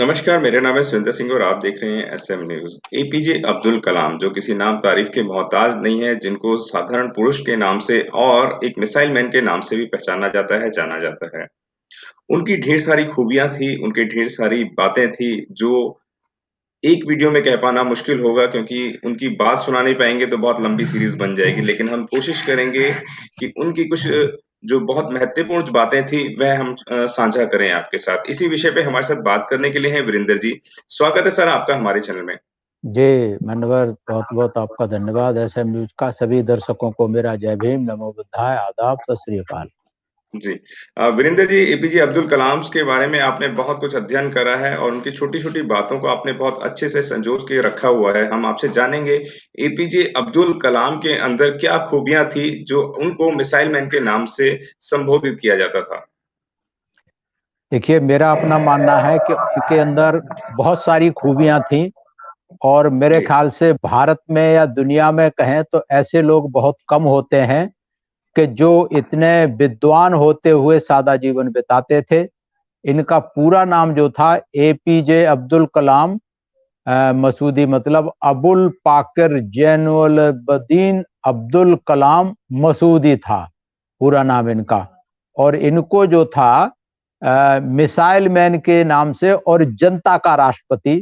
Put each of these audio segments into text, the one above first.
नमस्कार, मेरा नाम है सुरेंद्र सिंह और आप देख रहे हैं SM news. APJ Abdul Kalam जो किसी नाम तारीफ के मोहताज नहीं है, जिनको साधारण पुरुष के नाम से और एक मिसाइल मैन के नाम से भी पहचाना जाता है, जाना जाता है। उनकी ढेर सारी खूबियाँ थी, उनकी ढेर सारी बातें थी, जो एक वीडियो में कह पाना मुश्किल होगा क्योंकि उनकी बात सुना नहीं पाएँगे तो बहुत लंबी सीरीज़ बन जाएगी। लेकिन हम कोशिश करेंगे कि उनकी कुछ जो बहुत महत्वपूर्ण बातें थी, वह हम साझा करें आपके साथ। इसी विषय पे हमारे साथ बात करने के लिए हैं वीरेंद्र जी। स्वागत है सर आपका हमारे चैनल में। जी, मनोहर बहुत-बहुत आपका धन्यवाद। एसएम न्यूज़ का सभी दर्शकों को मेरा जय भीम, नमो बुद्धाय, आदाब, सत श्री अकाल। जी। वीरेंद्र जी, एपीजे अब्दुल कलाम के बारे में आपने बहुत कुछ अध्ययन करा है और उनकी छोटी-छोटी बातों को आपने बहुत अच्छे से संजो के रखा हुआ है। हम आपसे जानेंगे, एपीजे अब्दुल कलाम के अंदर क्या खूबियाँ थी, जो उनको मिसाइल मैन के नाम से संबोधित किया जाता था? देखिए, मेरा अपना मानना है कि उनके अंदर बहुत सारी खूबियाँ थीं और मेरे जी, ख़्याल से भारत में या दुनिया में कहें तो ऐसे लोग बहुत कम होते हैं कि जो इतने विद्वान होते हुए सादा जीवन बिताते थे। इनका पूरा नाम जो था एपीजे अब्दुल कलाम मसूदी मतलब अबुल पाकिर ज़ैनुलबदीन अब्दुल कलाम मसूदी था, पूरा नाम इनका। और इनको जो था मिसाइल मैन के नाम से और जनता का राष्ट्रपति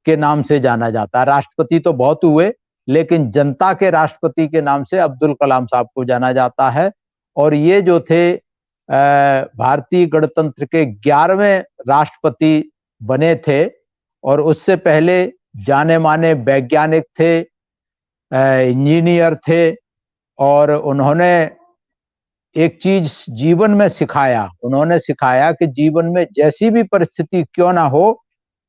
के नाम से जाना जाता है। राष्ट्रपति तो बहुत हुए, लेकिन जनता के राष्ट्रपति के नाम से अब्दुल कलाम साहब को जाना जाता है। और ये जो थे भारतीय गणतंत्र के 11वें राष्ट्रपति बने थे और उससे पहले जाने-माने वैज्ञानिक थे, इंजीनियर थे और उन्होंने एक चीज़ जीवन में सिखाया। उन्होंने सिखाया कि जीवन में जैसी भी परिस्थिति क्यों ना हो,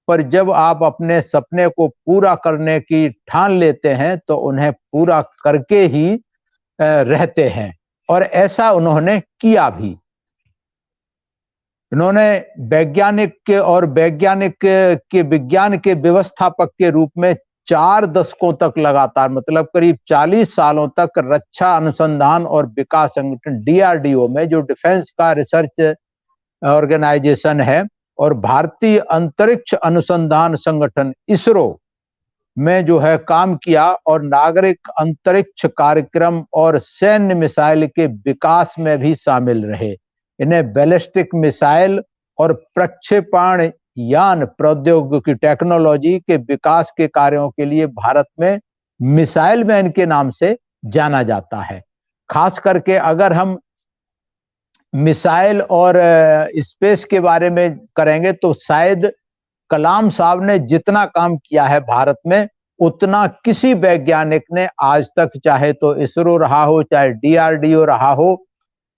पर जब आप अपने सपने को पूरा करने की ठान लेते हैं, तो उन्हें पूरा करके ही रहते हैं और ऐसा उन्होंने किया भी। उन्होंने वैज्ञानिक के विज्ञान के व्यवस्थापक के रूप में 4 दशकों तक लगातार मतलब करीब 40 सालों तक रक्षा अनुसंधान और विकास संगठन डीआरडीओ में, जो डिफेंस का रिसर्च ऑर्गेनाइजेशन है, और भारतीय अंतरिक्ष अनुसंधान संगठन इसरो में जो है काम किया और नागरिक अंतरिक्ष कार्यक्रम और सैन्य मिसाइल के विकास में भी शामिल रहे। इन्हें बैलिस्टिक मिसाइल और प्रक्षेपण यान प्रौद्योगिकी टेक्नोलॉजी के विकास के कार्यों के लिए भारत में मिसाइल मैन के नाम से जाना जाता है। खास करके अगर हम मिसाइल और स्पेस के बारे में करेंगे तो शायद कलाम साहब ने जितना काम किया है भारत में, उतना किसी वैज्ञानिक ने आज तक, चाहे तो इसरो रहा हो, चाहे डीआरडीओ रहा हो,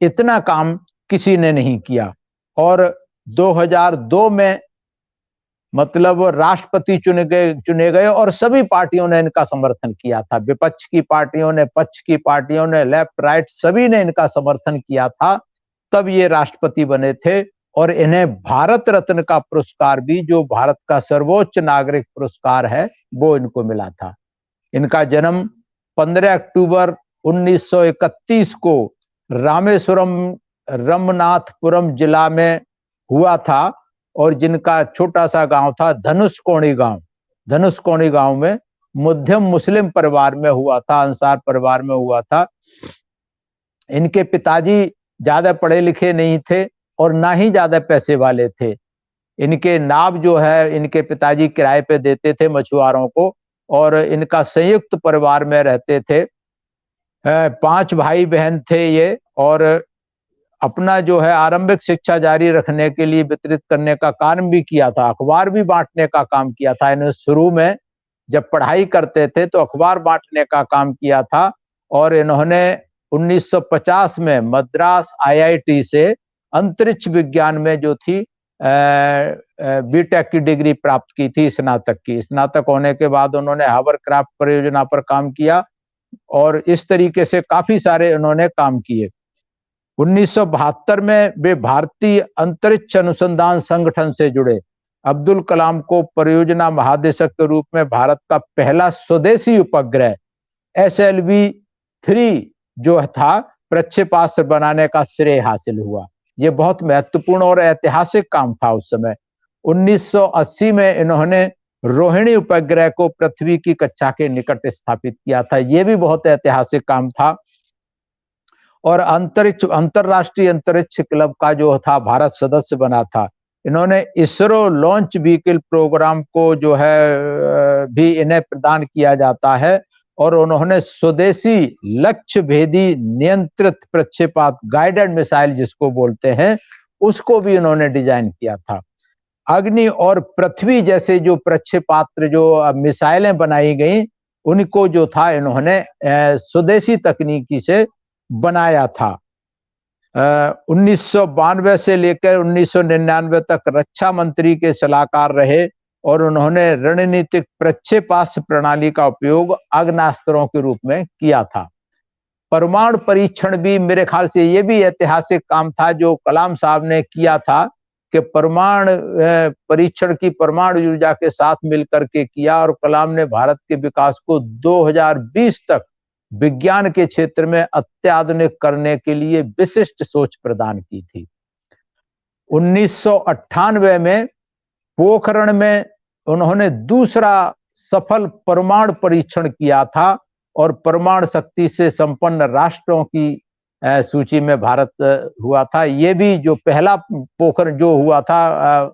इतना काम किसी ने नहीं किया। और 2002 में मतलब राष्ट्रपति चुने गए और सभी पार्टियों ने इनका समर्थन किया था। विपक्ष की पार्टियों ने, पक्ष की पार्टियों ने, लेफ्ट राइट सभी ने इनका समर्थन किया था, तब ये राष्ट्रपति बने थे। और इन्हें भारत रत्न का पुरस्कार भी, जो भारत का सर्वोच्च नागरिक पुरस्कार है, वो इनको मिला था। इनका जन्म 15 अक्टूबर 1931 को रामेश्वरम रमनाथपुरम जिला में हुआ था और जिनका छोटा सा गांव था धनुषकोणी गांव। धनुषकोणी गांव में मध्यम मुस्लिम परिवार में हुआ था, अंसार परिवार में हुआ था। इनके पिताजी ज्यादा पढ़े लिखे नहीं थे और ना ही ज्यादा पैसे वाले थे। इनके नाव जो है इनके पिताजी किराए पे देते थे मछुआरों को और इनका संयुक्त परिवार में रहते थे। 5 भाई बहन थे ये और अपना जो है आरंभिक शिक्षा जारी रखने के लिए वितरित करने का काम भी किया था, अखबार भी बांटने का काम किया था। इन्होंने शुरू में जब पढ़ाई करते थे तो अखबार बांटने का काम किया था और इन्होंने 1950 में मद्रास आईआईटी से अंतरिक्ष विज्ञान में जो थी बीटेक की डिग्री प्राप्त की थी, स्नातक की। स्नातक होने के बाद उन्होंने हावरक्राफ्ट परियोजना पर काम किया और इस तरीके से काफी सारे उन्होंने काम किए। 1972 में वे भारतीय अंतरिक्ष अनुसंधान संगठन से जुड़े। अब्दुल कलाम को परियोजना महानिदेशक के रूप में भारत का पहला स्वदेशी उपग्रह SLV-3 जो था प्रक्षेपास्त्र बनाने का श्रेय हासिल हुआ। ये बहुत महत्वपूर्ण और ऐतिहासिक काम था उस समय। 1980 में इन्होंने रोहिणी उपग्रह को पृथ्वी की कक्षा के निकट स्थापित किया था। यह भी बहुत ऐतिहासिक काम था। और अंतरराष्ट्रीय अंतरिक्ष क्लब का जो था भारत सदस्य बना था। इन्होंने इसरो लॉन्च व्हीकल प्रोग्राम को जो है भी इन्हें प्रदान किया जाता है। और उन्होंने स्वदेशी लक्ष्य भेदी नियंत्रित प्रक्षेपात गाइडेड मिसाइल जिसको बोलते हैं, उसको भी इन्होंने डिजाइन किया था। अग्नि और पृथ्वी जैसे जो प्रक्षेपात्र जो मिसाइलें बनाई गई, उनको जो था इन्होंने स्वदेशी तकनीकी से बनाया था। 1992 से लेकर 1999 तक रक्षा मंत्री के सलाहकार रहे और उन्होंने रणनीतिक प्रक्षेपास्त्र प्रणाली का उपयोग आग्नेयास्त्रों के रूप में किया था। परमाणु परीक्षण भी मेरे ख्याल से ये भी ऐतिहासिक काम था जो कलाम साहब ने किया था कि परमाणु परीक्षण की परमाणु ऊर्जा के साथ मिलकर के किया। और कलाम ने भारत के विकास को 2020 तक विज्ञान के क्षेत्र में अत्याधुनिक करने के लिए विशिष्ट सोच प्रदान की थी। 1998 में पोखरण में उन्होंने दूसरा सफल परमाणु परीक्षण किया था और परमाणु शक्ति से संपन्न राष्ट्रों की सूची में भारत हुआ था। ये भी जो पहला पोखरण जो हुआ था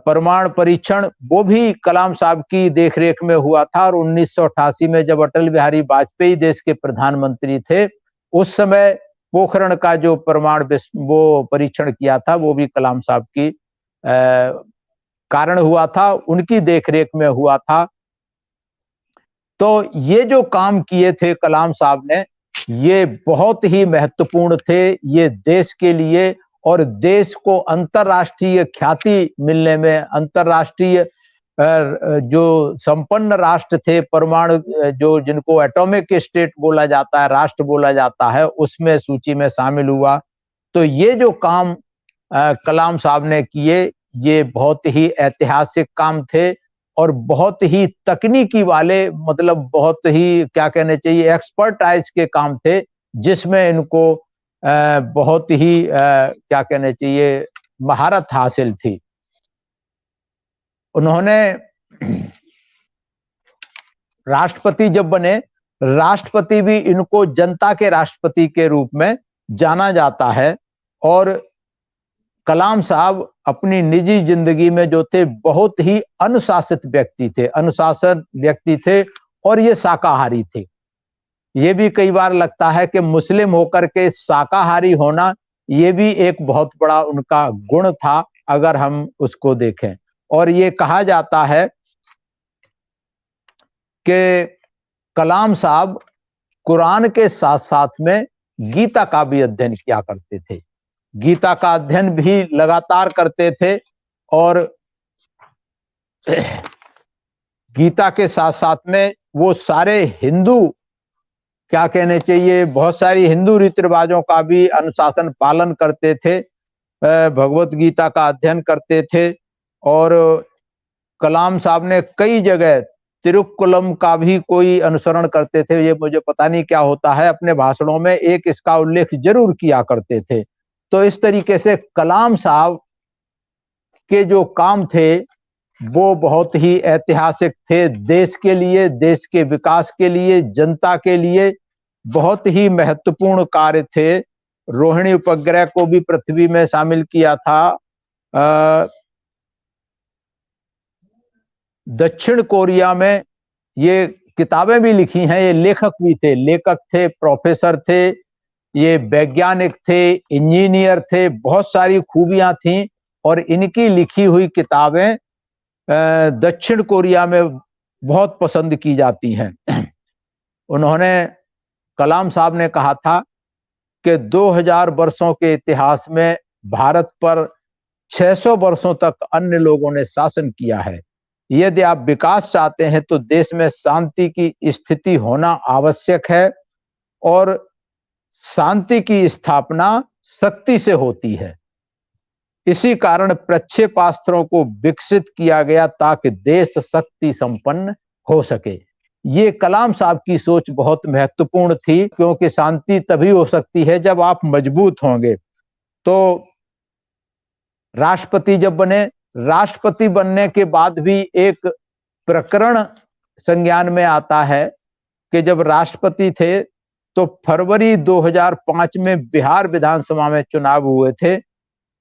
परमाणु परीक्षण, वो भी कलाम साहब की देखरेख में हुआ था। और 1988 में जब अटल बिहारी वाजपेयी देश के प्रधानमंत्री थे, उस समय पोखरण का जो परमाणु वो परीक्षण किया था, वो भी कलाम साहब की कारण हुआ था, उनकी देखरेख में हुआ था। तो ये जो काम किए थे कलाम साहब ने, ये बहुत ही महत्वपूर्ण थे ये देश के लिए। और देश को अंतर्राष्ट्रीय ख्याति मिलने में, अंतर्राष्ट्रीय जो संपन्न राष्ट्र थे परमाणु जो जिनको एटॉमिक स्टेट बोला जाता है, राष्ट्र बोला जाता है, उसमें सूची में शामिल हुआ। तो ये जो काम कलाम साहब ने किए, ये बहुत ही ऐतिहासिक काम थे और बहुत ही तकनीकी वाले, मतलब बहुत ही क्या कहने चाहिए एक्सपर्टाइज के काम थे, जिसमें इनको बहुत ही क्या कहने चाहिए महारत हासिल थी। उन्होंने राष्ट्रपति जब बने, राष्ट्रपति भी इनको जनता के राष्ट्रपति के रूप में जाना जाता है। और कलाम साहब अपनी निजी जिंदगी में जो थे बहुत ही अनुशासित व्यक्ति थे, अनुशासन व्यक्ति थे और ये शाकाहारी थे। ये भी कई बार लगता है कि मुस्लिम होकर के शाकाहारी होना ये भी एक बहुत बड़ा उनका गुण था, अगर हम उसको देखें। और ये कहा जाता है कि कलाम साहब कुरान के साथ साथ में गीता का भी अध्ययन किया करते थे, गीता का अध्ययन भी लगातार करते थे। और गीता के साथ साथ में वो सारे हिंदू क्या कहने चाहिए बहुत सारी हिंदू रीति रिवाजों का भी अनुशासन पालन करते थे, भगवत गीता का अध्ययन करते थे। और कलाम साहब ने कई जगह तिरुक्कुलम का भी कोई अनुसरण करते थे, ये मुझे पता नहीं क्या होता है, अपने भाषणों में एक इसका उल्लेख जरूर किया करते थे। तो इस तरीके से कलाम साहब के जो काम थे वो बहुत ही ऐतिहासिक थे, देश के लिए, देश के विकास के लिए, जनता के लिए बहुत ही महत्वपूर्ण कार्य थे। रोहिणी उपग्रह को भी पृथ्वी में शामिल किया था। दक्षिण कोरिया में ये किताबें भी लिखी हैं, ये लेखक भी थे, लेखक थे, प्रोफेसर थे, ये वैज्ञानिक थे, इंजीनियर थे, बहुत सारी खूबियां थीं। और इनकी लिखी हुई किताबें दक्षिण कोरिया में बहुत पसंद की जाती हैं। उन्होंने कलाम साहब ने कहा था कि 2000 वर्षों के इतिहास में भारत पर 600 वर्षों तक अन्य लोगों ने शासन किया है। यदि आप विकास चाहते हैं तो देश में शांति की स्थिति होना आवश्यक है और शांति की स्थापना शक्ति से होती है। इसी कारण प्रक्षेपास्त्रों को विकसित किया गया ताकि देश शक्ति संपन्न हो सके। ये कलाम साहब की सोच बहुत महत्वपूर्ण थी, क्योंकि शांति तभी हो सकती है जब आप मजबूत होंगे। तो राष्ट्रपति जब बने राष्ट्रपति बनने के बाद भी एक प्रकरण संज्ञान में आता है कि जब राष्ट्रपति थे तो फरवरी 2005 में बिहार विधानसभा में चुनाव हुए थे,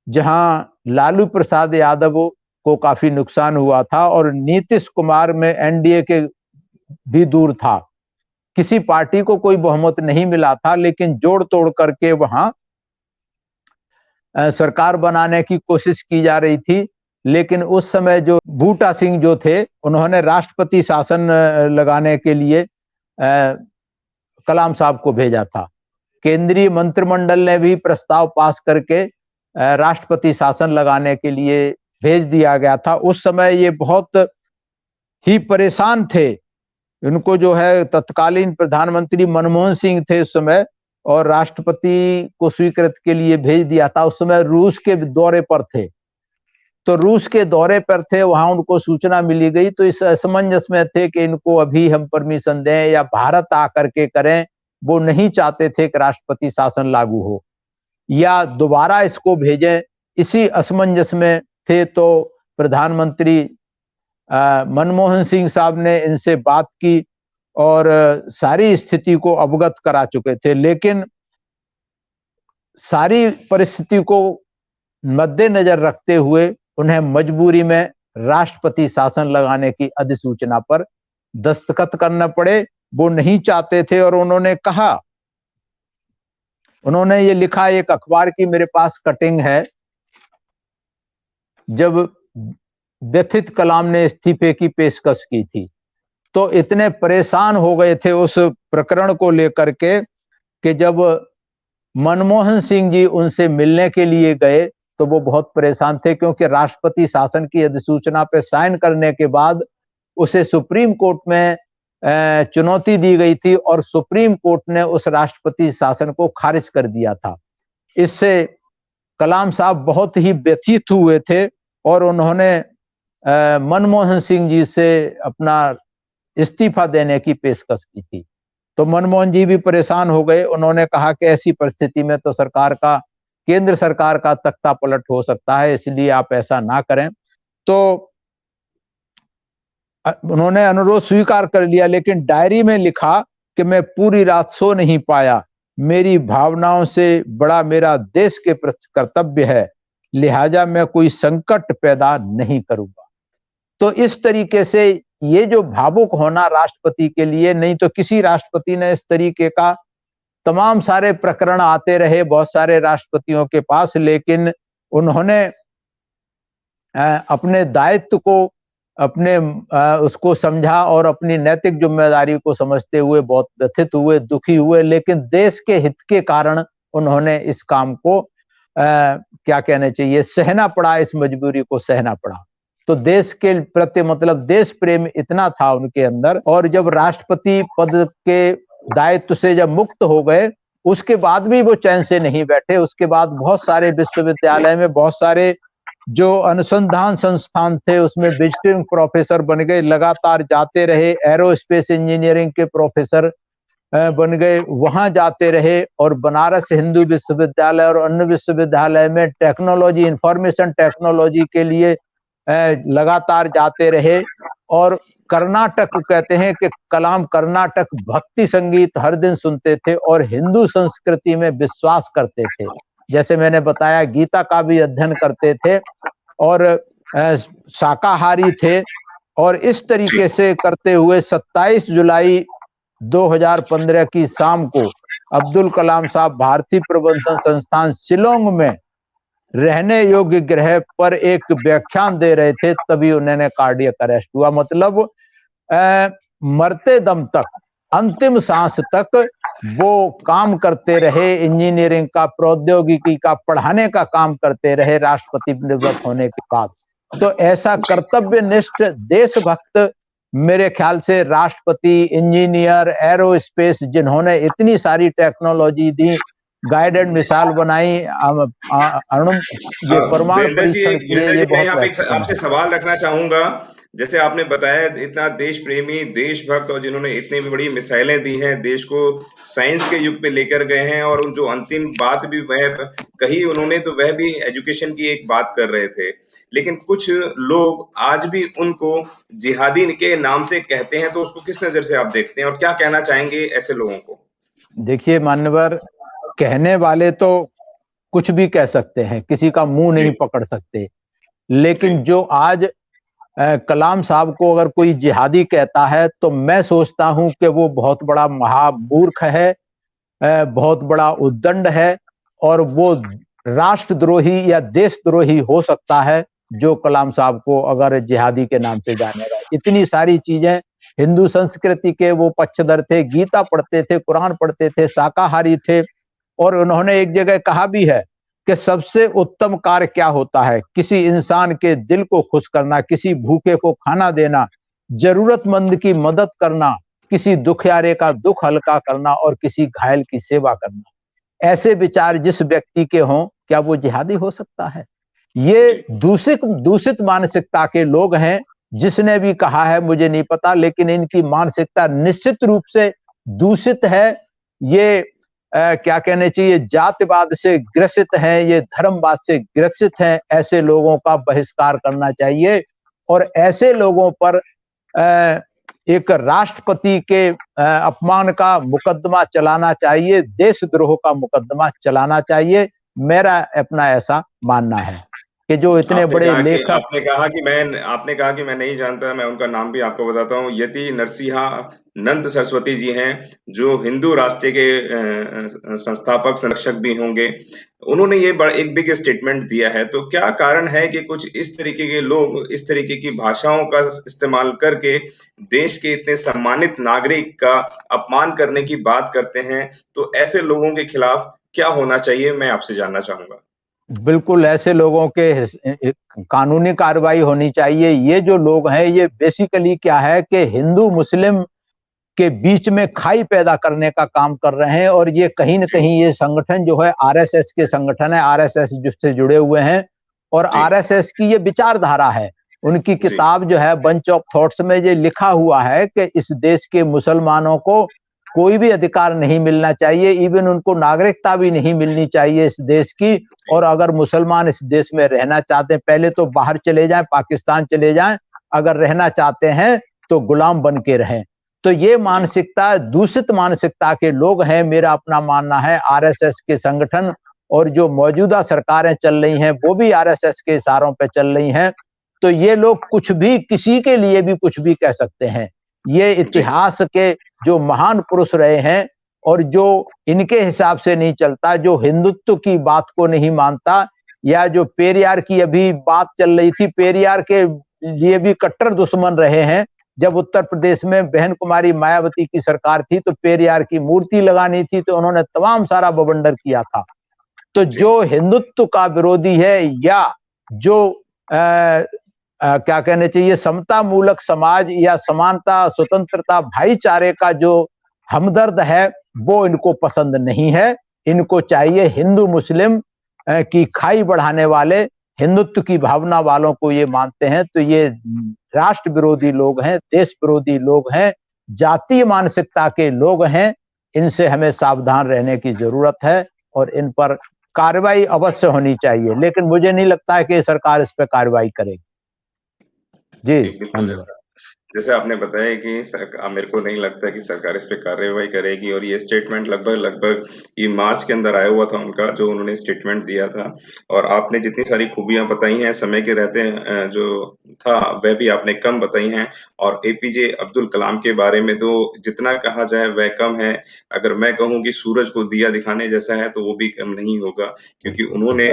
जहां लालू प्रसाद यादव को काफी नुकसान हुआ था और नीतीश कुमार में एनडीए के भी दूर था। किसी पार्टी को कोई बहुमत नहीं मिला था, लेकिन जोड़ तोड़ करके वहां सरकार बनाने की कोशिश की जा रही थी। लेकिन उस समय जो बूटा सिंह जो थे, उन्होंने राष्ट्रपति शासन लगाने के लिए कलाम साहब को भेजा था। केंद्रीय मंत्रिमंडल ने भी प्रस्ताव पास करके राष्ट्रपति शासन लगाने के लिए भेज दिया गया था। उस समय ये बहुत ही परेशान थे। इनको जो है तत्कालीन प्रधानमंत्री मनमोहन सिंह थे उस समय, और राष्ट्रपति को स्वीकृत के लिए भेज दिया था। उस समय रूस के दौरे पर थे, तो रूस के दौरे पर थे, वहां उनको सूचना मिली गई, तो इस असमंजस में थे कि इनको अभी हम परमिशन दें या भारत आकर के करें। वो नहीं चाहते थे कि राष्ट्रपति शासन लागू हो या दोबारा इसको भेजें, इसी असमंजस में थे। तो प्रधानमंत्री मनमोहन सिंह साहब ने इनसे बात की और सारी स्थिति को अवगत करा चुके थे, लेकिन सारी परिस्थिति को मद्देनजर रखते हुए उन्हें मजबूरी में राष्ट्रपति शासन लगाने की अधिसूचना पर दस्तखत करना पड़े। वो नहीं चाहते थे और उन्होंने कहा, उन्होंने ये लिखा, एक अखबार की मेरे पास कटिंग है, जब व्यथित कलाम ने इस्तीफे की पेशकश की थी तो इतने परेशान हो गए थे उस प्रकरण को लेकर के कि जब मनमोहन सिंह जी उनसे मिलने के लिए गए तो वो बहुत परेशान थे, क्योंकि राष्ट्रपति शासन की अधिसूचना पे साइन करने के बाद उसे सुप्रीम कोर्ट में चुनौती दी गई थी और सुप्रीम कोर्ट ने उस राष्ट्रपति शासन को खारिज कर दिया था। इससे कलाम साहब बहुत ही व्यथित हुए थे और उन्होंने मनमोहन सिंह जी से अपना इस्तीफा देने की पेशकश की थी। तो मनमोहन जी भी परेशान हो गए। उन्होंने कहा कि ऐसी परिस्थिति में तो केंद्र सरकार का तख्ता पलट हो सकता है, इसलिए आप ऐसा ना करें। तो उन्होंने अनुरोध स्वीकार कर लिया, लेकिन डायरी में लिखा कि मैं पूरी रात सो नहीं पाया, मेरी भावनाओं से बड़ा मेरा देश के प्रति कर्तव्य है, लिहाजा मैं कोई संकट पैदा नहीं करूंगा। तो इस तरीके से ये जो भावुक होना राष्ट्रपति के लिए, नहीं तो किसी राष्ट्रपति ने इस तरीके का, तमाम सारे प्रकरण आते रहे बहुत सारे राष्ट्रपतियों के पास, लेकिन उन्होंने अपने दायित्व को उसको समझा और अपनी नैतिक जिम्मेदारी को समझते हुए बहुत व्यथित हुए, दुखी हुए, लेकिन देश के हित के कारण उन्होंने इस काम को क्या कहना चाहिए, सहना पड़ा, इस मजबूरी को सहना पड़ा। तो देश के प्रति मतलब देश प्रेम इतना था उनके अंदर। और जब राष्ट्रपति पद के दायित्व से जब मुक्त हो गए, उसके बाद भी वो चैन से नहीं बैठे। उसके बाद बहुत सारे विश्वविद्यालय में बहुत सारे जो अनुसंधान संस्थान थे उसमें विजिटिंग प्रोफेसर बन गए, लगातार जाते रहे, एरोस्पेस इंजीनियरिंग के प्रोफेसर बन गए, वहां जाते रहे, और बनारस हिंदू विश्वविद्यालय और अन्य विश्वविद्यालय में टेक्नोलॉजी, इंफॉर्मेशन टेक्नोलॉजी के लिए लगातार जाते रहे। और कर्नाटक कहते हैं कि कलाम कर्नाटक भक्ति संगीत हर दिन सुनते थे और हिंदू संस्कृति में विश्वास करते थे। जैसे मैंने बताया, गीता का भी अध्ययन करते थे और शाकाहारी थे। और इस तरीके से करते हुए 27 जुलाई 2015 की शाम को अब्दुल कलाम साहब भारतीय प्रबंधन संस्थान शिलोंग में रहने योग्य ग्रह पर एक व्याख्यान दे रहे थे, तभी उन्होंने कार्डियक अरेस्ट हुआ। मतलब मरते दम तक, अंतिम सांस तक वो काम करते रहे, इंजीनियरिंग का, प्रौद्योगिकी का, पढ़ाने का काम करते रहे राष्ट्रपति निवृत्त होने के बाद। तो ऐसा कर्तव्यनिष्ठ देशभक्त मेरे ख्याल से राष्ट्रपति, इंजीनियर, एरोस्पेस, जिन्होंने इतनी सारी टेक्नोलॉजी दी, गाइडेड मिसाइल बनाई, ये परमाणु परीक्षण किए, ये बहुत आपसे सवाल रखना चाहूंगा जैसे आपने बताया इतना देश प्रेमी, देशभक्त और जिन्होंने इतनी बड़ी मिसाइलें दी हैं, देश को साइंस के युग पे लेकर गए हैं और उन जो अंतिम बात भी वह कही उन्होंने तो वह भी एजुकेशन की एक बात कर रहे थे। लेकिन कुछ लोग आज भी उनको जिहादी के नाम से कहते हैं, तो उसको किस नज़र से आप देखते हैं और क्या कहना चाहेंगे ऐसे लोगों को? देखिए मान्यवर, कहने वाले तो कुछ भी कह सकते हैं, किसी का मुंह जी, नहीं पकड़ सकते, जी, लेकिन जो आज कलाम साहब को अगर कोई जिहादी कहता है तो मैं सोचता हूं कि वो बहुत बड़ा महामूर्ख है, बहुत बड़ा उद्दंड है, और वो राष्ट्रद्रोही या देशद्रोही हो सकता है जो कलाम साहब को अगर जिहादी के नाम से जानेगा। इतनी सारी चीजें, हिंदू संस्कृति के वो पक्षधर थे, गीता पढ़ते थे, कुरान पढ़ते थे, शाकाहारी थे, और उन्होंने एक जगह कहा भी है कि सबसे उत्तम कार्य क्या होता है? किसी इंसान के दिल को खुश करना, किसी भूखे को खाना देना, जरूरतमंद की मदद करना, किसी दुखियारे का दुख हल्का करना और किसी घायल की सेवा करना। ऐसे विचार जिस व्यक्ति के हों, क्या वो जिहादी हो सकता है? जी, ये दूषित दूषित मानसिकता के लोग हैं। जिसने भी कहा है मुझे नहीं पता, लेकिन इनकी मानसिकता निश्चित रूप से दूषित है। ये क्या कहने चाहिए, जातिवाद से ग्रसित है, ये धर्मवाद से ग्रसित है। ऐसे लोगों का बहिष्कार करना चाहिए और ऐसे लोगों पर एक राष्ट्रपति के अपमान का मुकदमा चलाना चाहिए, देशद्रोह का मुकदमा चलाना चाहिए। मेरा अपना ऐसा मानना है कि जो इतने बड़े लेखक। आपने कहा कि मैं नहीं जानता, मैं उनका नाम भी आपको बताता हूँ। यति नरसिम्हा नंद सरस्वती जी हैं, जो हिंदू राष्ट्र के संस्थापक संरक्षक भी होंगे। उन्होंने ये एक बिग स्टेटमेंट दिया है, तो क्या कारण है कि कुछ इस तरीके के लोग इस तरीके की भाषाओं का इस्तेमाल करके देश के इतने सम्मानित नागरिक का अपमान करने की बात करते हैं? तो ऐसे लोगों के खिलाफ क्या होना चाहिए, मैं आपसे जानना चाहूंगा। बिल्कुल ऐसे लोगों के कानूनी कार्रवाई होनी चाहिए। ये जो लोग हैं ये बेसिकली क्या है कि हिंदू मुस्लिम के बीच में खाई पैदा करने का काम कर रहे हैं, और ये कहीं न जी, कहीं ये संगठन जो है आरएसएस के संगठन है, आरएसएस जिससे जुड़े हुए हैं, और जी, आरएसएस की ये विचारधारा है। उनकी जी, किताब जो है बंच ऑफ थॉट्स में ये लिखा हुआ है कि इस देश के मुसलमानों को कोई भी अधिकार नहीं मिलना चाहिए, इवन उनको नागरिकता भी नहीं मिलनी चाहिए इस देश की। जी, और अगर मुसलमान इस देश में रहना चाहते हैं, पहले तो बाहर चले जाएं, पाकिस्तान चले जाएं, अगर रहना चाहते हैं तो गुलाम बन के रहें। तो ये जी, मानसिकता दूषित मानसिकता के लोग हैं। मेरा अपना मानना है आरएसएस के संगठन और जो मौजूदा सरकारें चल रही हैं वो भी आरएसएस के इशारों पे चल रही हैं। तो ये लोग कुछ भी, किसी के लिए भी कुछ भी कह सकते हैं। ये जी, इतिहास के जो महान पुरुष रहे हैं और जो इनके हिसाब से नहीं चलता, जो हिंदुत्व की बात को नहीं मानता, या जो पेरियार की अभी बात चल रही थी, पेरियार के लिए भी कट्टर दुश्मन रहे हैं। जब उत्तर प्रदेश में बहन कुमारी मायावती की सरकार थी तो पेरियार की मूर्ति लगानी थी तो उन्होंने तमाम सारा बवंडर किया था। तो जी, जो हिंदुत्व का विरोधी है या जो क्या कहने चाहिए, समता मूलक समाज या समानता, स्वतंत्रता, भाईचारे का जो हमदर्द है वो इनको पसंद नहीं है। इनको चाहिए हिंदू मुस्लिम की खाई बढ़ाने वाले, हिंदुत्व की भावना वालों को ये मानते हैं। तो ये राष्ट्र विरोधी लोग हैं, देश विरोधी लोग हैं, जातीय मानसिकता के लोग हैं। इनसे हमें सावधान रहने की जरूरत है और इन पर कार्रवाई अवश्य होनी चाहिए, लेकिन मुझे नहीं लगता है कि सरकार इस पर कार्रवाई करेगी। जी, जी, बिल्कुल। धन्यवाद। जैसा जैसे आपने बताया कि मेरे को नहीं लगता कि सरकार इस पे कार्रवाई करेगी और ये स्टेटमेंट लगभग ये मार्च के अंदर आया हुआ था उनका, जो उन्होंने स्टेटमेंट दिया था। और आपने जितनी सारी खूबियां बताई हैं समय के रहते जो था वह भी आपने कम बताई हैं। और एपीजे अब्दुल कलाम के बारे में तो जितना कहा जाए वह कम है। अगर मैं कहूँ कि सूरज को दिया दिखाने जैसा है तो वो भी कम नहीं होगा, क्योंकि उन्होंने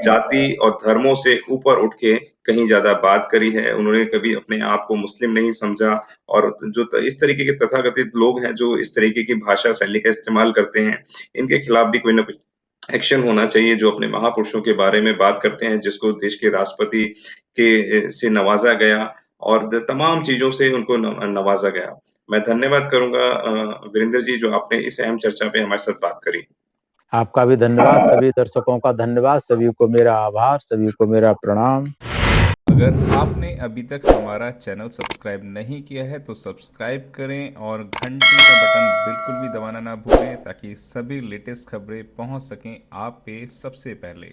जाति और धर्मों से ऊपर उठ के कहीं ज़्यादा बात करी है। उन्होंने कभी अपने आप को मुस्लिम नहीं समझा। और जो इस तरीके के तथाकथित लोग हैं जो इस तरीके की भाषा शैली का इस्तेमाल करते हैं, इनके खिलाफ भी कोई ना कोई एक्शन होना चाहिए। जो अपने महापुरुषों के बारे में बात करते हैं, जिसको देश के राष्ट्रपति के से नवाजा गया और तमाम चीज़ों से उनको नवाजा गया। मैं धन्यवाद करूँगा वीरेंद्र जी, जो आपने इस अहम चर्चा पे हमारे साथ बात करी। आपका भी धन्यवाद, सभी दर्शकों का धन्यवाद, सभी को मेरा आभार, सभी को मेरा प्रणाम। अगर आपने अभी तक हमारा चैनल सब्सक्राइब नहीं किया है तो सब्सक्राइब करें और घंटी का बटन बिल्कुल भी दबाना ना भूलें ताकि सभी लेटेस्ट खबरें पहुंच सकें आप पे सबसे पहले।